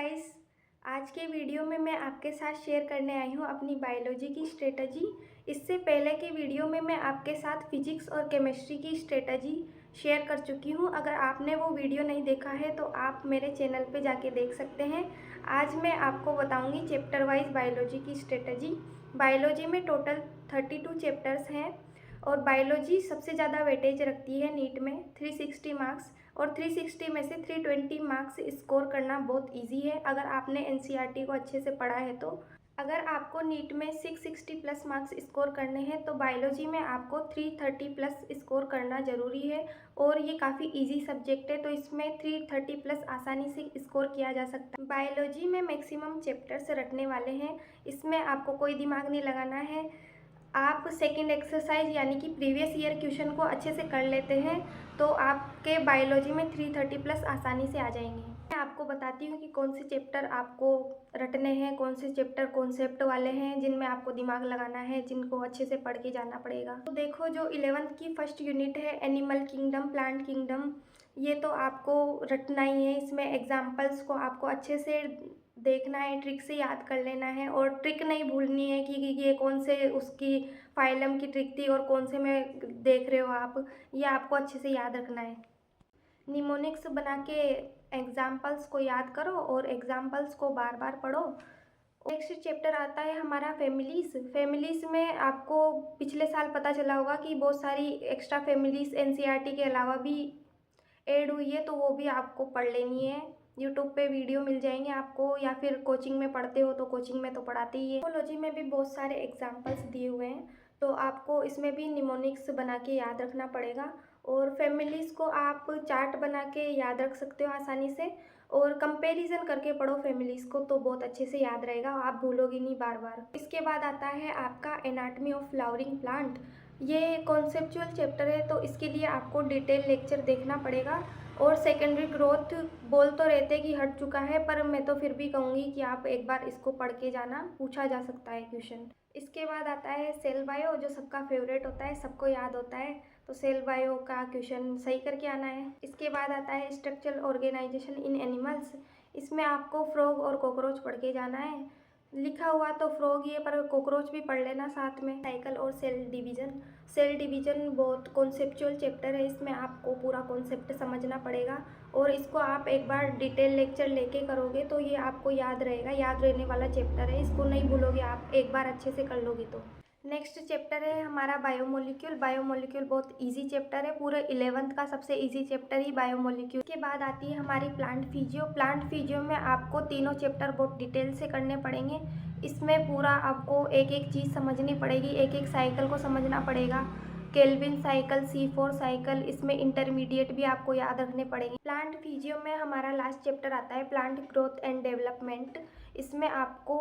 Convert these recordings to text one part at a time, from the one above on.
Guys, आज के video में मैं आपके साथ शेयर करने आई हूँ अपनी बायोलॉजी की स्ट्रेटजी। इससे पहले के वीडियो में मैं आपके साथ फिजिक्स और केमिस्ट्री की स्ट्रेटजी शेयर कर चुकी हूँ। अगर आपने वो वीडियो नहीं देखा है तो आप मेरे चैनल पे जाके देख सकते हैं। आज मैं आपको बताऊँगी चैप्टर वाइज बायोलॉजी की स्ट्रेटजी। बायोलॉजी में टोटल 32 चैप्टर्स हैं और बायोलॉजी सबसे ज़्यादा वेटेज रखती है नीट में 360 मार्क्स, और 360 में से 320 मार्क्स स्कोर करना बहुत इजी है अगर आपने एनसीईआरटी को अच्छे से पढ़ा है तो। अगर आपको नीट में 660 प्लस मार्क्स स्कोर करने हैं तो बायोलॉजी में आपको 330 प्लस स्कोर करना ज़रूरी है। और ये काफ़ी इजी सब्जेक्ट है तो इसमें 330 प्लस आसानी से स्कोर किया जा सकता है। बायोलॉजी में मैक्सिमम चैप्टर्स रटने वाले हैं, इसमें आपको कोई दिमाग नहीं लगाना है। आप सेकंड एक्सरसाइज यानी कि प्रीवियस ईयर क्वेश्चन को अच्छे से कर लेते हैं तो आपके बायोलॉजी में 330 प्लस आसानी से आ जाएंगे। मैं आपको बताती हूँ कि कौन से चैप्टर आपको रटने हैं, कौन से चैप्टर कॉन्सेप्ट वाले हैं जिनमें आपको दिमाग लगाना है, जिनको अच्छे से पढ़ के जाना पड़ेगा। तो देखो, जो 11th की फर्स्ट यूनिट है एनिमल किंगडम, प्लांट किंगडम, ये तो आपको रटना ही है। इसमें एग्जाम्पल्स को आपको अच्छे से देखना है, ट्रिक से याद कर लेना है और ट्रिक नहीं भूलनी है कि ये कौन से उसकी फाइलम की ट्रिक थी और कौन से में देख रहे हो आप, ये आपको अच्छे से याद रखना है। निमोनिक्स बना के एग्जाम्पल्स को याद करो और एग्जाम्पल्स को बार बार पढ़ो। नेक्स्ट चैप्टर आता है हमारा फैमिलीज़। फैमिलीज़ में आपको पिछले साल पता चला होगा कि बहुत सारी एक्स्ट्रा फैमिलीज़ एनसीईआरटी के अलावा भी ऐड हुई है, तो वो भी आपको पढ़ लेनी है। यूट्यूब पे वीडियो मिल जाएंगे आपको, या फिर कोचिंग में पढ़ते हो तो कोचिंग में तो पढ़ाते ही है। बायोलॉजी में भी बहुत सारे एग्जाम्पल्स दिए हुए हैं तो आपको इसमें भी निमोनिक्स बना के याद रखना पड़ेगा। और फैमिलीज़ को आप चार्ट बना के याद रख सकते हो आसानी से, और कंपैरिजन करके पढ़ो फैमिलीज़ को तो बहुत अच्छे से याद रहेगा, आप भूलोगे नहीं बार बार। इसके बाद आता है आपका एनाटॉमी ऑफ फ्लावरिंग प्लांट। ये कॉन्सेप्चुअल चैप्टर है तो इसके लिए आपको डिटेल लेक्चर देखना पड़ेगा। और सेकेंडरी ग्रोथ बोल तो रहते कि हट चुका है, पर मैं तो फिर भी कहूँगी कि आप एक बार इसको पढ़ के जाना, पूछा जा सकता है क्वेश्चन। इसके बाद आता है सेल बायो, जो सबका फेवरेट होता है, सबको याद होता है, तो सेल बायो का क्वेश्चन सही करके आना है। इसके बाद आता है स्ट्रक्चरल ऑर्गेनाइजेशन इन एनिमल्स। इसमें आपको फ्रॉग और कॉकरोच पढ़ के जाना है। लिखा हुआ तो फ्रॉग ही है पर कॉकरोच भी पढ़ लेना साथ में। साइकिल और सेल डिवीजन। सेल डिवीजन बहुत कॉन्सेप्चुअल चैप्टर है, इसमें आपको पूरा कॉन्सेप्ट समझना पड़ेगा और इसको आप एक बार डिटेल लेक्चर लेके करोगे तो ये आपको याद रहेगा, याद रहने वाला चैप्टर है, इसको नहीं भूलोगे आप एक बार अच्छे से कर लोगे तो। नेक्स्ट चैप्टर है हमारा बायोमोलिक्यूल। बायोमोलिक्यूल बहुत इजी चैप्टर है, पूरे 11th का सबसे इजी चैप्टर ही बायोमोलिक्यूल। के बाद आती है हमारी प्लांट फिजियो। प्लांट फिजियो में आपको तीनों चैप्टर बहुत डिटेल से करने पड़ेंगे। इसमें पूरा आपको एक एक चीज़ समझनी पड़ेगी, एक एक साइकिल को समझना पड़ेगा। केल्विन साइकिल, C4 साइकिल, इसमें इंटरमीडिएट भी आपको याद रखने पड़ेंगे। प्लांट फिजियो में हमारा लास्ट चैप्टर आता है प्लांट ग्रोथ एंड डेवलपमेंट। इसमें आपको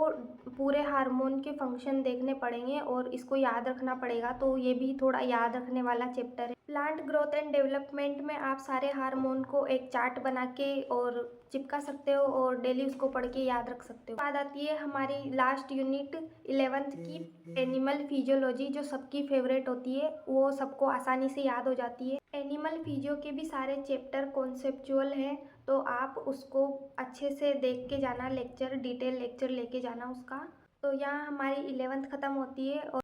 पूरे हार्मोन के फंक्शन देखने पड़ेंगे और इसको याद रखना पड़ेगा, तो ये भी थोड़ा याद रखने वाला चैप्टर है। प्लांट ग्रोथ एंड डेवलपमेंट में आप सारे हार्मोन को एक चार्ट बना के और चिपका सकते हो और डेली उसको पढ़ के याद रख सकते हो। बाद आती है हमारी लास्ट यूनिट 11th की एनिमल फिजियोलॉजी, जो सबकी फेवरेट होती है, वो सबको आसानी से याद हो जाती है। एनिमल फिजियो के भी सारे चैप्टर कॉन्सेप्चुअल हैं तो आप उसको अच्छे से देख के जाना, लेक्चर डिटेल लेक्चर लेके जाना उसका। तो यहाँ हमारी 11th ख़त्म होती है और